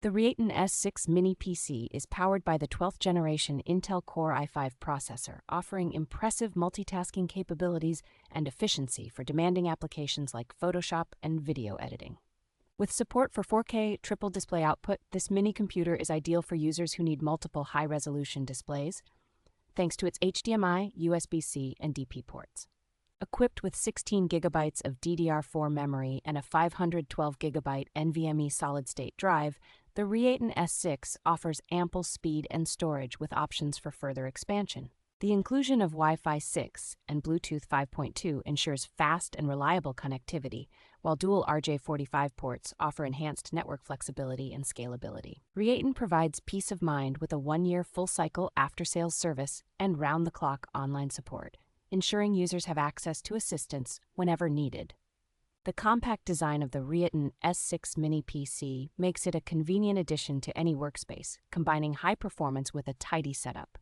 The Reatan S6 Mini PC is powered by the 12th generation Intel Core i5 processor, offering impressive multitasking capabilities and efficiency for demanding applications like Photoshop and video editing. With support for 4K triple display output, this mini computer is ideal for users who need multiple high-resolution displays, thanks to its HDMI, USB-C, and DP ports. Equipped with 16 GB of DDR4 memory and a 512 GB NVMe solid-state drive, the Reatan S6 offers ample speed and storage with options for further expansion. The inclusion of Wi-Fi 6 and Bluetooth 5.2 ensures fast and reliable connectivity, while dual RJ45 ports offer enhanced network flexibility and scalability. Reatan provides peace of mind with a 1-year full-cycle after-sales service and round-the-clock online support, ensuring users have access to assistance whenever needed. The compact design of the Reatan S6 Mini PC makes it a convenient addition to any workspace, combining high performance with a tidy setup.